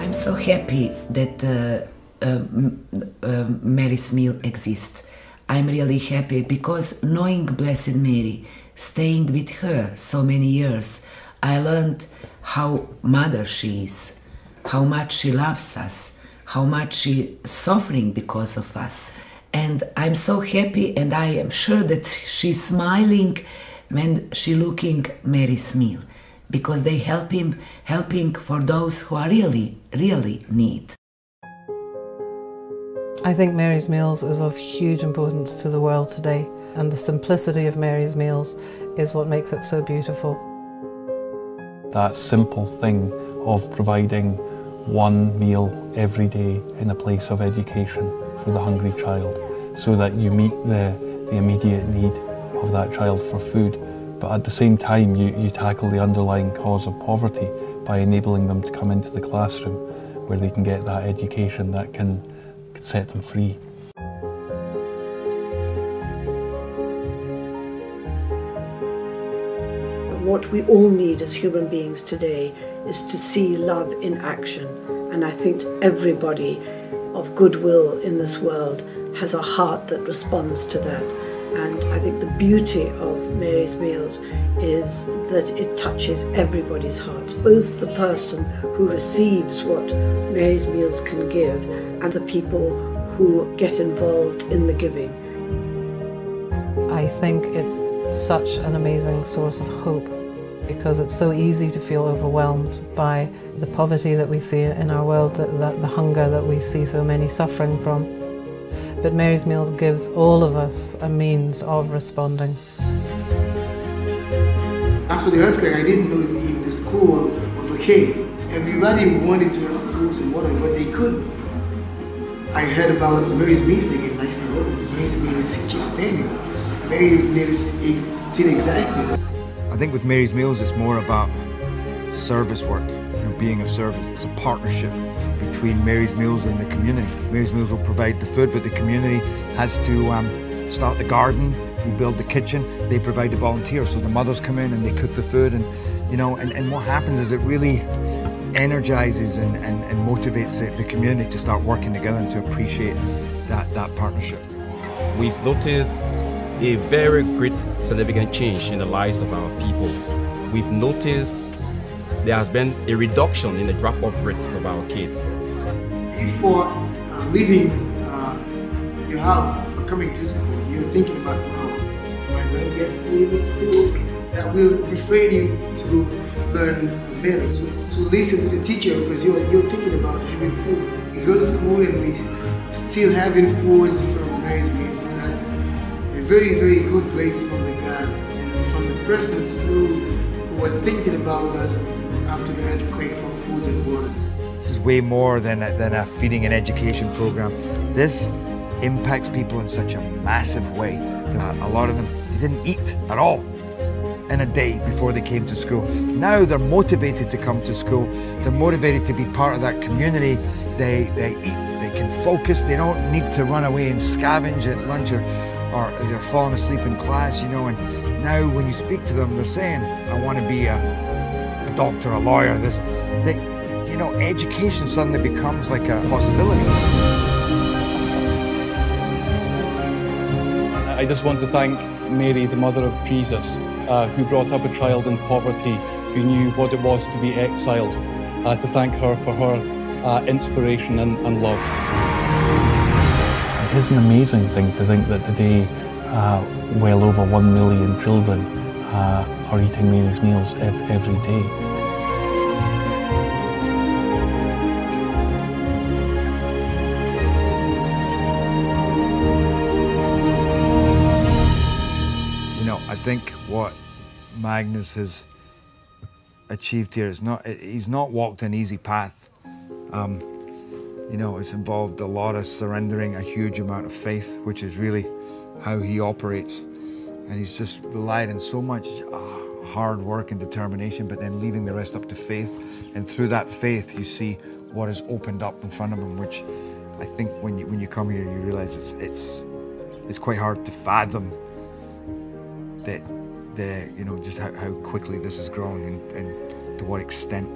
I'm so happy that Mary's Meal exists. I'm really happy because knowing Blessed Mary, staying with her so many years, I learned how mother she is, how much she loves us, how much she is suffering because of us. And I'm so happy, and I am sure that she's smiling when she looking Mary's Meal, because they helping for those who are really need. I think Mary's Meals is of huge importance to the world today, and the simplicity of Mary's Meals is what makes it so beautiful. That simple thing of providing one meal every day in a place of education for the hungry child, so that you meet the immediate need of that child for food, but at the same time you tackle the underlying cause of poverty by enabling them to come into the classroom where they can get that education that can set them free. What we all need as human beings today is to see love in action, and I think everybody of goodwill in this world has a heart that responds to that. And I think the beauty of Mary's Meals is that it touches everybody's heart, both the person who receives what Mary's Meals can give and the people who get involved in the giving. I think it's such an amazing source of hope, because it's so easy to feel overwhelmed by the poverty that we see in our world, the hunger that we see so many suffering from. But Mary's Meals gives all of us a means of responding. After the earthquake, I didn't know if the school was okay. Everybody wanted to have fruits and water, but they couldn't. I heard about Mary's Meals again, and I said, oh, Mary's Meals keeps standing. Mary's Meals still existing. I think with Mary's Meals, it's more about service work, being of service. It's a partnership between Mary's Meals and the community. Mary's Meals will provide the food, but the community has to start the garden, we build the kitchen, they provide the volunteers. So the mothers come in and they cook the food, and and what happens is it really energizes and motivates the community to start working together and to appreciate that partnership. We've noticed a very great significant change in the lives of our people. We've noticed there has been a reduction in the drop-off rate of our kids. Before leaving your house for coming to school, you're thinking about, oh, am I going to get food in the school? That will refrain you to learn better, to listen to the teacher, because you're thinking about having food. We go to school and we still having foods from Mary's Meals, and that's a very good grace from the God and from the persons who was thinking about us after the earthquake for food and water. This is way more than a feeding and education program. This impacts people in such a massive way. A lot of them, they didn't eat at all in a day before they came to school. Now they're motivated to come to school. They're motivated to be part of that community. They eat, they can focus. They don't need to run away and scavenge at lunch or they're falling asleep in class, and now when you speak to them, they're saying, I want to be a doctor, a lawyer. Education suddenly becomes like a possibility. I just want to thank Mary, the mother of Jesus, who brought up a child in poverty, who knew what it was to be exiled, to thank her for her inspiration and love. It is an amazing thing to think that today well over 1 million children are eating Mary's Meals every day. I think what Magnus has achieved here is he's not walked an easy path. It's involved a lot of surrendering a huge amount of faith, which is really how he operates. And he's just relied on so much hard work and determination, but then leaving the rest up to faith. And through that faith, you see what is opened up in front of him, which I think when you come here, you realize it's quite hard to fathom that just how quickly this has grown and to what extent.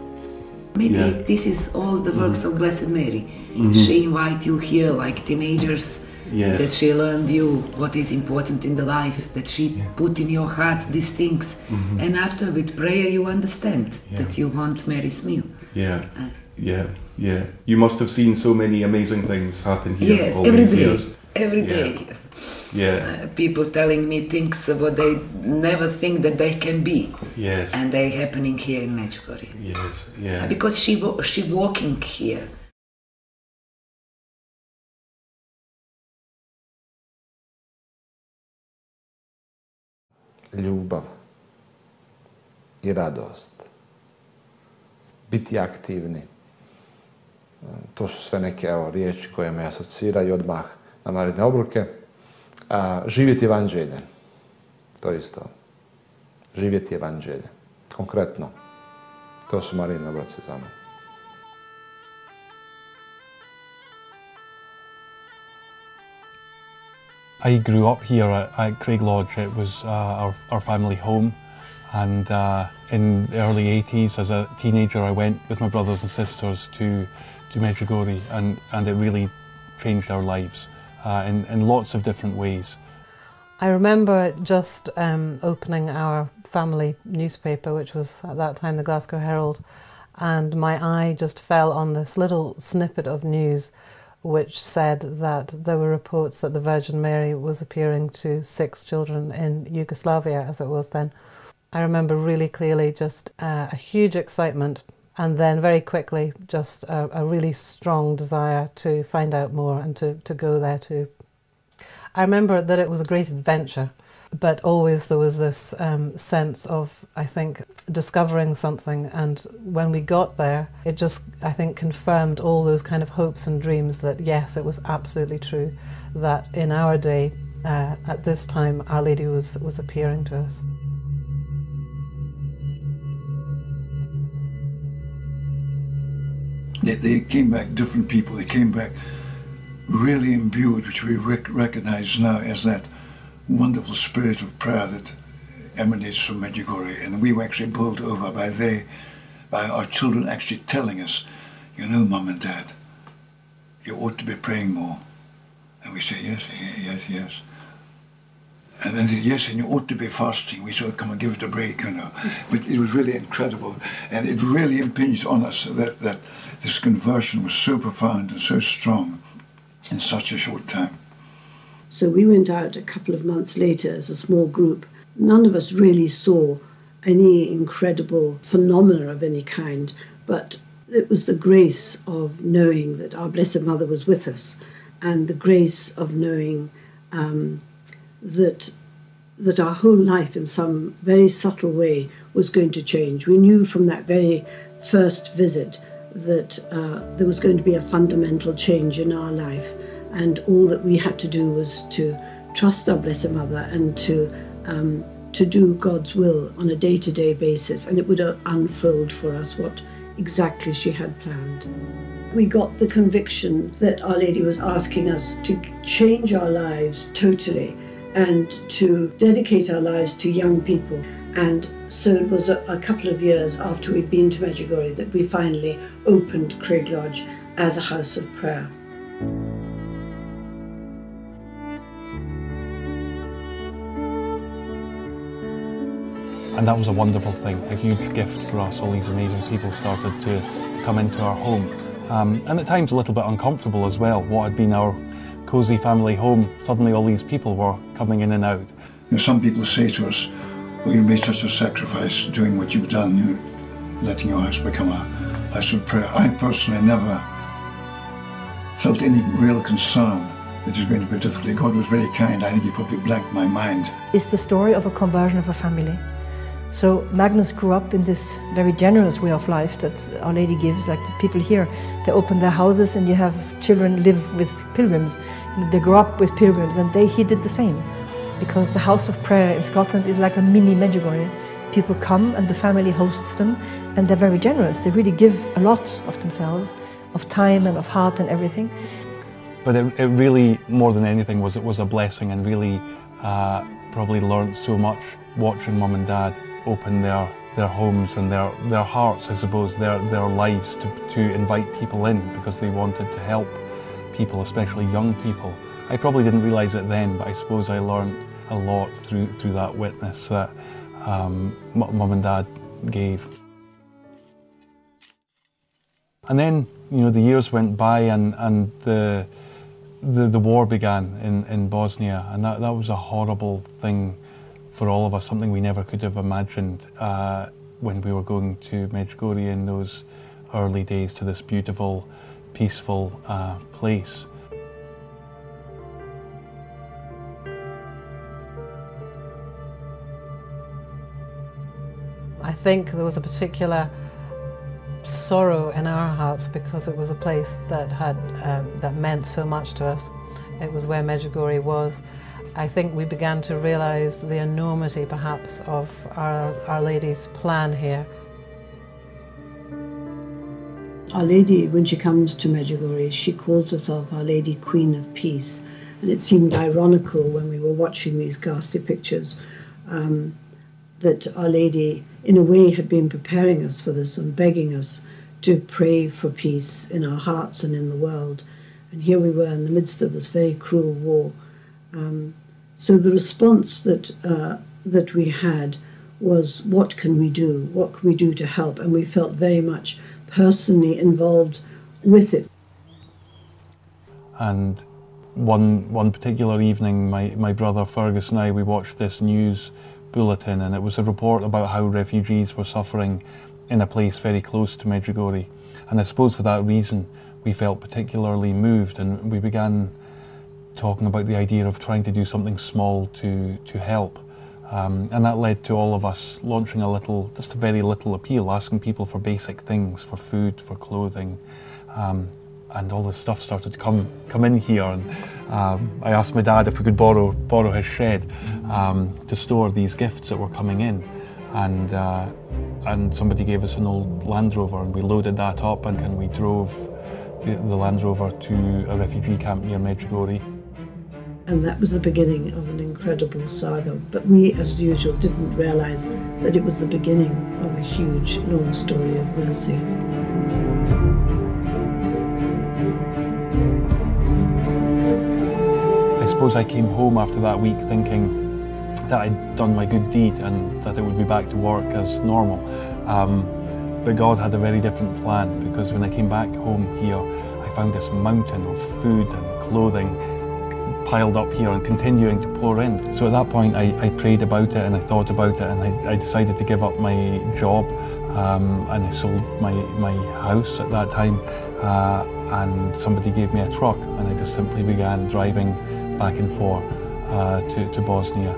Maybe this is all the works of Blessed Mary. She invite you here like teenagers, that she learned you what is important in the life, that she put in your heart these things, and after with prayer you understand that you want Mary's meal. You must have seen so many amazing things happen here. Yes, all every these day. years. Every day. People telling me things what they never think that they can be. Yes. And they happening here in Medjugorje. Yes. Because she walking here. Ljubav i radost. Biti aktivni. To su sve neke riječi koje me asociraju odmah na naredne obroke. Živjeti evanđelje. To isto. Živjeti evanđelje. Konkretno. To su Marijine obroci za mene. I grew up here at Craig Lodge. It was our family home, and in the early 80s, as a teenager, I went with my brothers and sisters to Medjugorje, and it really changed our lives in lots of different ways. I remember just opening our family newspaper, which was at that time the Glasgow Herald, and my eye just fell on this little snippet of news which said that there were reports that the Virgin Mary was appearing to 6 children in Yugoslavia, as it was then. I remember really clearly just a huge excitement, and then very quickly just a really strong desire to find out more and to go there too. I remember that it was a great adventure, but always there was this sense of, I think, discovering something, and when we got there, it just, I think, confirmed all those kind of hopes and dreams that, yes, it was absolutely true, that in our day, at this time, Our Lady was appearing to us. They came back different people. They came back really imbued, which we recognize now as that wonderful spirit of prayer that emanates from Medjugorje, and we were actually bowled over by our children actually telling us, you know, Mum and Dad, you ought to be praying more. And we say, yes. And then they say, yes, and you ought to be fasting. We sort of come and give it a break, you know. But it was really incredible, and it really impinged on us that this conversion was so profound and so strong in such a short time. So we went out a couple of months later as a small group. None of us really saw any incredible phenomena of any kind, but it was the grace of knowing that our Blessed Mother was with us, and the grace of knowing that our whole life in some very subtle way was going to change. We knew from that very first visit that there was going to be a fundamental change in our life, and all that we had to do was to trust our Blessed Mother and to do God's will on a day-to-day basis, and it would unfold for us what exactly she had planned. We got the conviction that Our Lady was asking us to change our lives totally and to dedicate our lives to young people. And so it was a couple of years after we'd been to Medjugorje that we finally opened Craig Lodge as a house of prayer. And that was a wonderful thing, a huge gift for us. All these amazing people started to come into our home. And at times a little bit uncomfortable as well. What had been our cosy family home, suddenly all these people were coming in and out. You know, some people say to us, oh, you made such a sacrifice doing what you've done, you know, letting your house become a house of prayer. I personally never felt any real concern that it was going to be difficult. God was very kind. I think he probably blanked my mind. It's the story of a conversion of a family. So Magnus grew up in this very generous way of life that Our Lady gives, like the people here. They open their houses and you have children live with pilgrims. They grow up with pilgrims, and he did the same. Because the house of prayer in Scotland is like a mini Medjugorje. People come and the family hosts them, and they're very generous. They really give a lot of themselves, of time and of heart and everything. But it really, more than anything, it was a blessing, and really probably learned so much watching Mum and Dad open their homes and their hearts, I suppose, their lives to invite people in, because they wanted to help people, especially young people. I probably didn't realise it then, but I suppose I learned a lot through that witness that Mum and Dad gave. And then, you know, the years went by and the war began in Bosnia, and that was a horrible thing for all of us, something we never could have imagined when we were going to Medjugorje in those early days, to this beautiful, peaceful place. I think there was a particular sorrow in our hearts because it was a place that had that meant so much to us. It was where Medjugorje was. I think we began to realise the enormity, perhaps, of Our Lady's plan here. Our Lady, when she comes to Medjugorje, she calls herself Our Lady Queen of Peace, and it seemed ironical when we were watching these ghastly pictures that Our Lady, in a way, had been preparing us for this and begging us to pray for peace in our hearts and in the world. And here we were in the midst of this very cruel war. So the response that we had was, what can we do? What can we do to help? And we felt very much personally involved with it. And one particular evening, my brother Fergus and I, we watched this news bulletin, and it was a report about how refugees were suffering in a place very close to Medjugorje. And I suppose for that reason we felt particularly moved, and we began talking about the idea of trying to do something small to help. And that led to all of us launching just a very little appeal, asking people for basic things, for food, for clothing. And all this stuff started to come in here, and I asked my dad if we could borrow his shed to store these gifts that were coming in, and somebody gave us an old Land Rover, and we loaded that up and we drove the Land Rover to a refugee camp near Medjugorje. And that was the beginning of an incredible saga, but we, as usual, didn't realise that it was the beginning of a huge, long story of mercy. I suppose I came home after that week thinking that I'd done my good deed and that it would be back to work as normal. But God had a very different plan, because when I came back home here, I found this mountain of food and clothing piled up here and continuing to pour in. So at that point I prayed about it and I thought about it, and I decided to give up my job, and I sold my house at that time, and somebody gave me a truck, and I just simply began driving back and forth to Bosnia.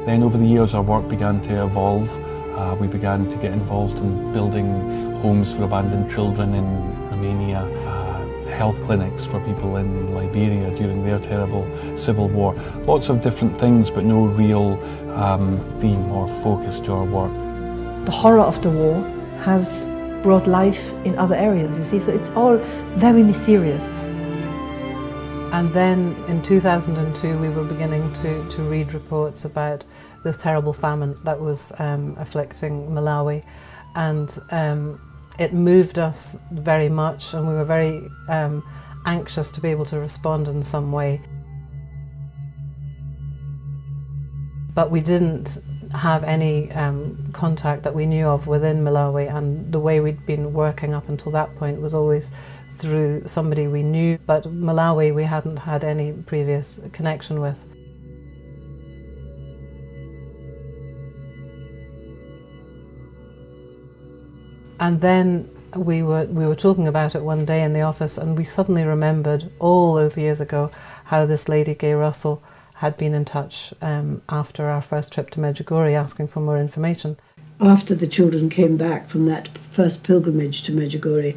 Then over the years our work began to evolve. We began to get involved in building homes for abandoned children in Romania, health clinics for people in Liberia during their terrible civil war. Lots of different things, but no real theme or focus to our work. The horror of the war has brought life in other areas, you see, so it's all very mysterious. And then in 2002 we were beginning to read reports about this terrible famine that was afflicting Malawi, and it moved us very much, and we were very anxious to be able to respond in some way. But we didn't have any contact that we knew of within Malawi, and the way we'd been working up until that point was always through somebody we knew, but Malawi we hadn't had any previous connection with. And then we were talking about it one day in the office, and we suddenly remembered all those years ago how this lady, Gay Russell, had been in touch after our first trip to Medjugorje asking for more information. After the children came back from that first pilgrimage to Medjugorje,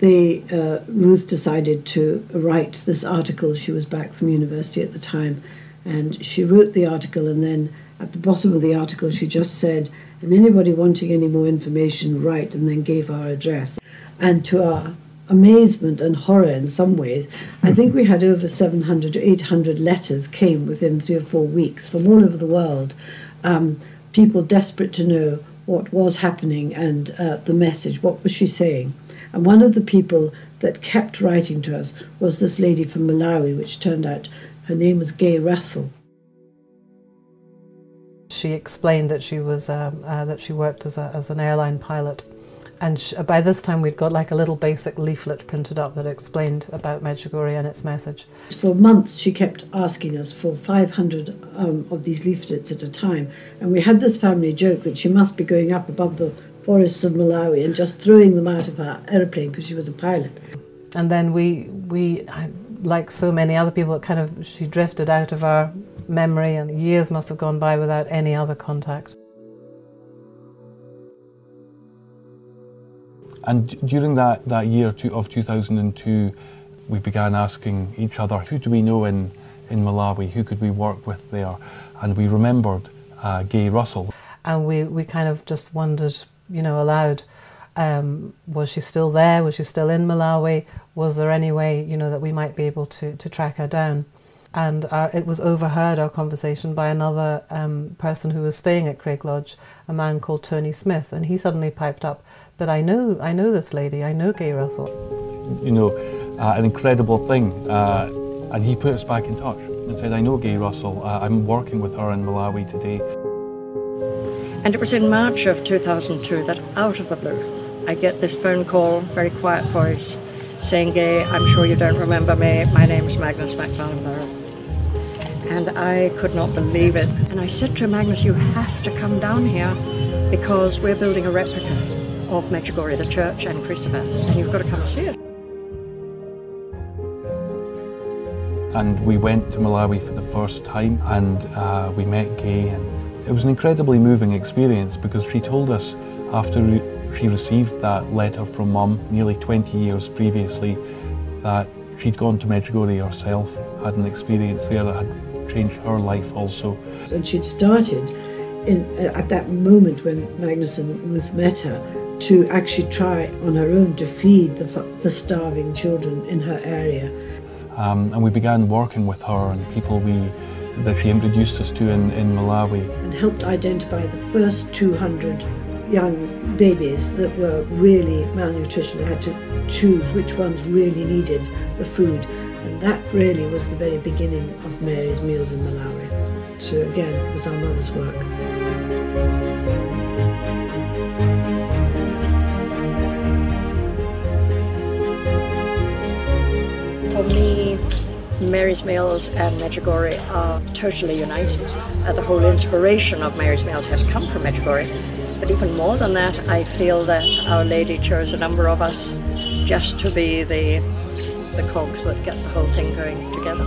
Ruth decided to write this article. She was back from university at the time, and she wrote the article, and then at the bottom of the article she just said, and anybody wanting any more information, write, and then gave our address. And to our amazement and horror in some ways, I think we had over 700 to 800 letters came within 3 or 4 weeks from all over the world, people desperate to know what was happening and the message, what was she saying. And one of the people that kept writing to us was this lady from Malawi, which turned out her name was Gay Russell. She explained that she was that she worked as an airline pilot, and by this time we'd got like a little basic leaflet printed up that explained about Medjugorje and its message. For months she kept asking us for 500 of these leaflets at a time, and we had this family joke that she must be going up above the forests of Malawi and just throwing them out of her aeroplane because she was a pilot. And then we like so many other people, she drifted out of our memory, and years must have gone by without any other contact. And during that year of 2002, we began asking each other, who do we know in Malawi, who could we work with there? And we remembered Gay Russell. And we kind of just wondered, aloud, was she still there? Was she still in Malawi? Was there any way, that we might be able to track her down? And it was overheard, our conversation, by another person who was staying at Craig Lodge, a man called Tony Smith, and he suddenly piped up, but I know this lady, I know Gay Russell. An incredible thing, and he put us back in touch and said, I know Gay Russell, I'm working with her in Malawi today. And it was in March of 2002 that, out of the blue, I get this phone call, very quiet voice, saying, Gay, I'm sure you don't remember me, my name's Magnus MacFarlane-Barrow. And I could not believe it. And I said to Magnus, you have to come down here because we're building a replica of Medjugorje, the church and Christabats, and you've got to come see it. And we went to Malawi for the first time, and we met Gay, and it was an incredibly moving experience because she told us after she received that letter from Mum nearly 20 years previously that she'd gone to Medjugorje herself, had an experience there that had changed her life also. And she'd started at that moment when Magnus and Ruth met her to actually try on her own to feed the starving children in her area. And we began working with her and people that she introduced us to in Malawi. And helped identify the first 200 young babies that were really malnutrition. They had to choose which ones really needed the food. And that really was the very beginning of Mary's Meals in Malawi. So again, it was our mother's work. For me, Mary's Meals and Medjugorje are totally united. The whole inspiration of Mary's Meals has come from Medjugorje. But even more than that, I feel that Our Lady chose a number of us just to be the cogs that get the whole thing going together.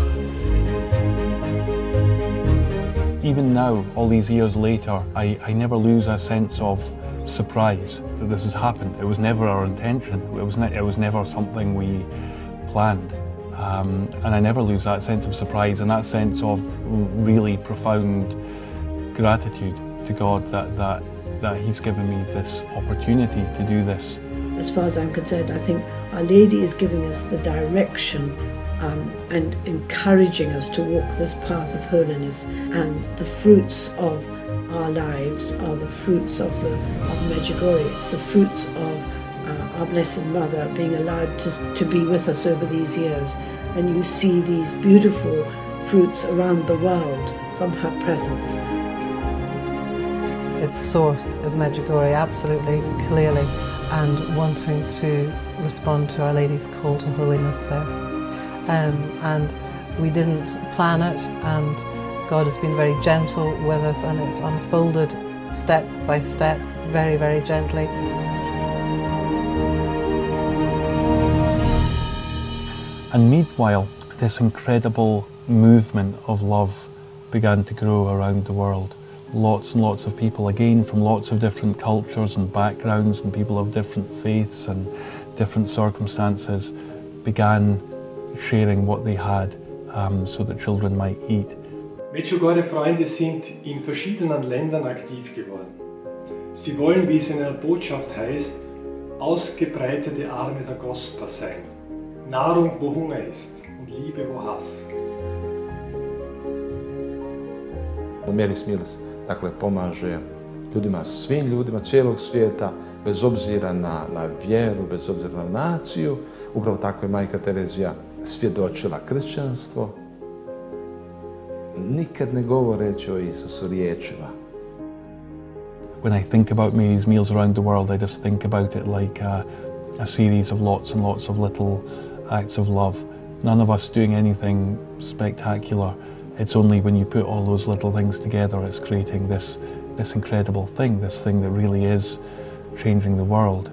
Even now, all these years later, I never lose a sense of surprise that this has happened. It was never our intention. It was never something we planned. And I never lose that sense of surprise and that sense of really profound gratitude to God that He's given me this opportunity to do this. As far as I'm concerned, I think Our Lady is giving us the direction and encouraging us to walk this path of holiness, and the fruits of our lives are the fruits of Medjugorje. It's the fruits of our Blessed Mother being allowed to be with us over these years, and you see these beautiful fruits around the world from her presence. Its source is Medjugorje, absolutely clearly, and wanting to respond to Our Lady's call to holiness there. And we didn't plan it, and God has been very gentle with us, and it's unfolded step by step, very, very gently. And meanwhile, this incredible movement of love began to grow around the world. Lots and lots of people, again from lots of different cultures and backgrounds, and people of different faiths and different circumstances, began sharing what they had so that children might eat. Medjugorje-Freunde sind in verschiedenen Ländern aktiv geworden. Sie wollen, wie es in einer Botschaft heißt, ausgebreitete Arme der Gospa sein. Nahrung, wo Hunger ist, und Liebe, wo Hass. Mary's Meals, dakle, pomaže ljudima, svim ljudima cijelog svijeta, bez obzira na vjeru, bez obzira na naciju. Upravo tako je Majka Terezija svjedočila kršćanstvo, nikad ne govoreći o Isusu riječima. When I think about Mary's meals around the world, I just think about it like a series of lots and lots of little acts of love. None of us doing anything spectacular. It's only when you put all those little things together, it's creating this incredible thing, this thing that really is changing the world.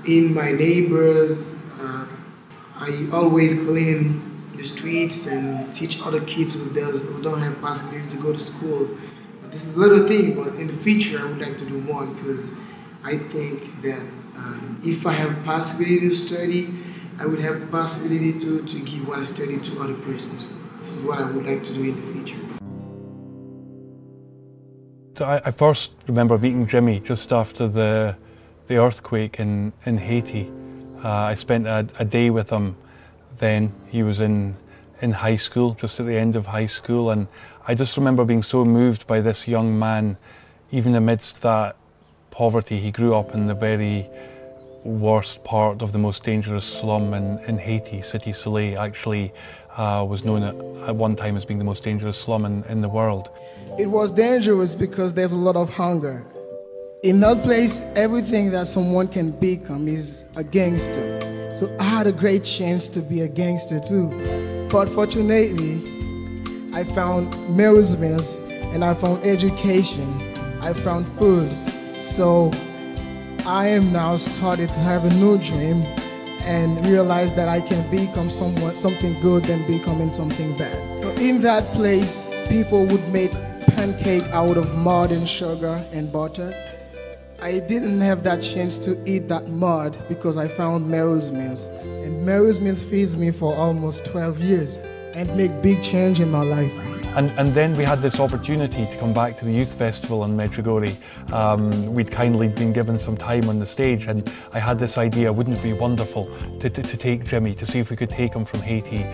In my neighbors, I always clean the streets and teach other kids who don't have possibility to go to school. But this is a little thing, but in the future I would like to do more, because I think that if I have possibility to study, I would have possibility to give what I study to other persons. This is what I would like to do in the future. So I first remember meeting Jimmy just after the earthquake in Haiti. I spent a day with him then. He was in high school, just at the end of high school, and I just remember being so moved by this young man, even amidst that poverty. He grew up in the very worst part of the most dangerous slum in Haiti. Cité Soleil actually was known at one time as being the most dangerous slum in the world. It was dangerous because there's a lot of hunger. In that place, everything that someone can become is a gangster. So I had a great chance to be a gangster too. But fortunately, I found Mary's meals, and I found education, I found food. So I am now started to have a new dream and realize that I can become something good than becoming something bad. In that place, people would make pancake out of mud and sugar and butter. I didn't have that chance to eat that mud because I found Mary's Meals. And Mary's Meals feeds me for almost 12 years and make big change in my life. And then we had this opportunity to come back to the youth festival in Medjugorje. We'd kindly been given some time on the stage, and I had this idea, wouldn't it be wonderful to take Jimmy, to see if we could take him from Haiti,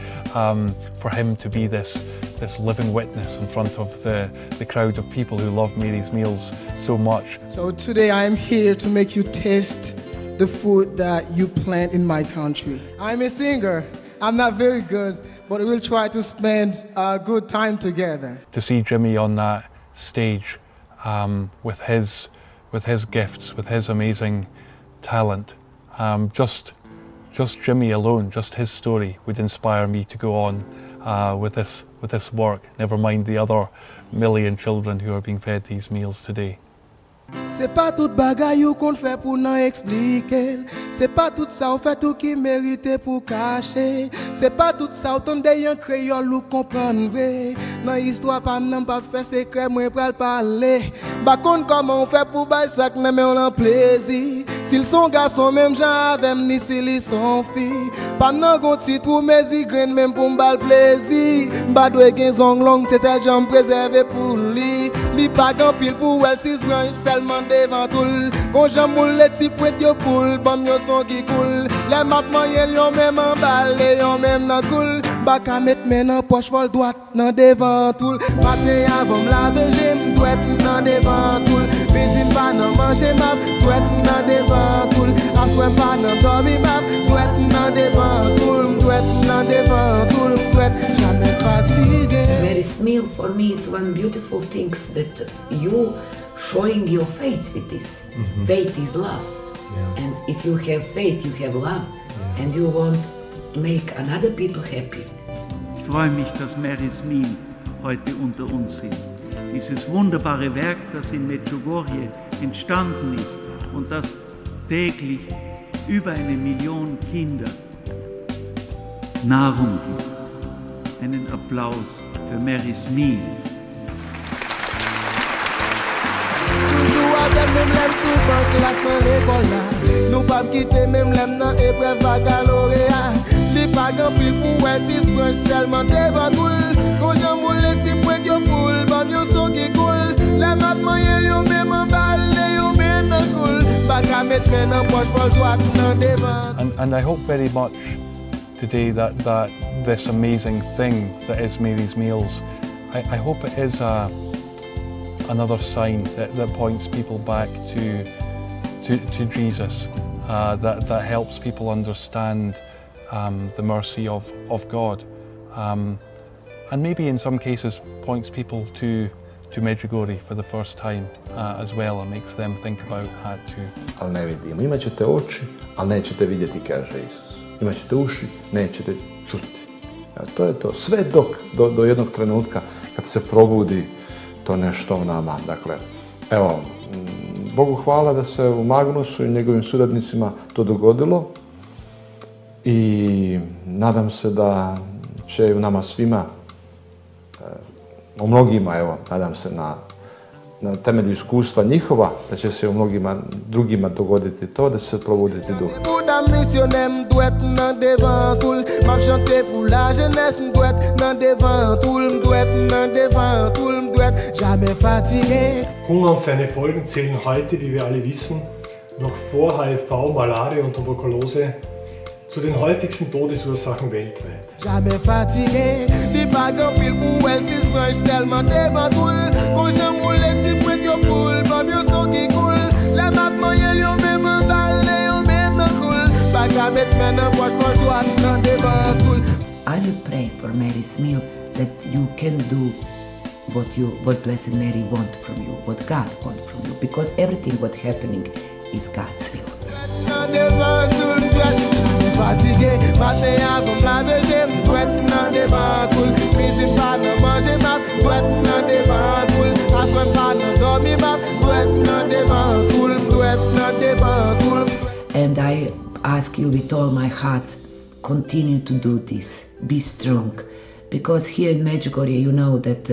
for him to be this living witness in front of the crowd of people who love Mary's Meals so much. So today I'm here to make you taste the food that you plant in my country. I'm a singer. I'm not very good, but we'll try to spend a good time together. To see Jimmy on that stage with his gifts, with his amazing talent, just Jimmy alone, just his story would inspire me to go on with this work, never mind the other million children who are being fed these meals today. C'est pas tout bagay ou qu'on fait pour n'en expliquer. C'est pas tout ça ou fait tout qui mérite pour cacher. C'est pas tout ça ou ton yon créole ou comprendre. Dans histoire pas n'en pas fait secret moi pral parler. Ba kon comment on fait pour bay sak nan mais on en plaisir. S'ils sont garçons même gens avec ni s'ils sont filles. Pas nan gon titre ou mes igren même pour m'bal plaisir. Ba doit gen zong long c'est celle j'en préserver pour lui. Li pas grand pile pour elle six branches seulement devant tout. Quand j'amoule les petits points yo poule, bam yo son qui coule. Les map moyen yo même en balle, yo même nan coule. Ba ka mettre men nan poche vol droite nan devant tout. Matin avant m'laver j'aime douette nan devant tout. Midi pas nan manger map, douette nan devant tout. Assoir pas nan dormir map, douette nan devant tout. Douette nan devant tout, douette jamais fatigué. Mary's meal for me it's one beautiful thing that you showing your faith with this. Faith is love. And if you have faith, you have love. And you want to make another people happy. Ich freue mich, dass Mary's Meal heute unter uns sind. Dieses wunderbare Werk, das in Medjugorje entstanden ist und das täglich über 1 Million Kinder Nahrung gibt. Einen Applaus für Mary's Meals. Même l'aime souvent classe dans l'école là. Nous pas quitter même l'aime dans épreuve baccalauréat. Li pas grand pile pour être 6 branches seulement devant tout. Quand j'amoule les petits points yo poule, bam yo son qui coule. Les mat moyen yo même en balle, yo même And I hope very much today that this amazing thing that is Mary's Meals, I hope it is another sign that points people back to Jesus, that helps people understand the mercy of God, and maybe in some cases points people to Medjugorje for the first time as well, and makes them think about that too. Ali ne vidimo. Imaćete oči, ali nećete vidjeti, kaže Isus. Imaćete uši, nećete čuti. To je to. Sve do jednog trenutka kad se probudi to nešto u nama. Dakle, evo, Bogu hvala da se u Magnusu i njegovim suradnicima to dogodilo i nadam se da će u nama svima, u mnogima, evo, nadam se na temelju iskustva njihova, da će se u mnogima drugima dogoditi to, da će se probuditi duh. Hunger und seine Folgen zählen heute, wie wir alle wissen, noch vor HIV, Malaria und Tuberkulose zu den häufigsten Todesursachen weltweit. Jamais fatigué, des bagues en pile pour elle, si je seulement devant tout. Quand je moule, tu prends ton poule, pas mieux son qui coule. La map moyenne, yon même un balai, yon même un coule. Pas qu'à mettre maintenant, pas de fois, toi, non devant tout. I will pray for Mary's meal that you can do what Blessed Mary wants from you, what God wants from you, because everything what's happening is God's will. Fatigué, matin avant la veille, m'douette nan devant cool. Midi pas nan manger map, m'douette nan devant cool. Assoir pas nan dormir map, m'douette nan devant cool, m'douette nan devant cool. And I ask you with all my heart, continue to do this, be strong, because here in Medjugorje you know that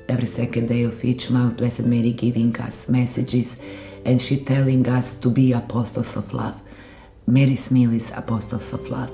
every second day of each month Blessed Mary giving us messages and she telling us to be apostles of love. Mary's meal is apostles of love.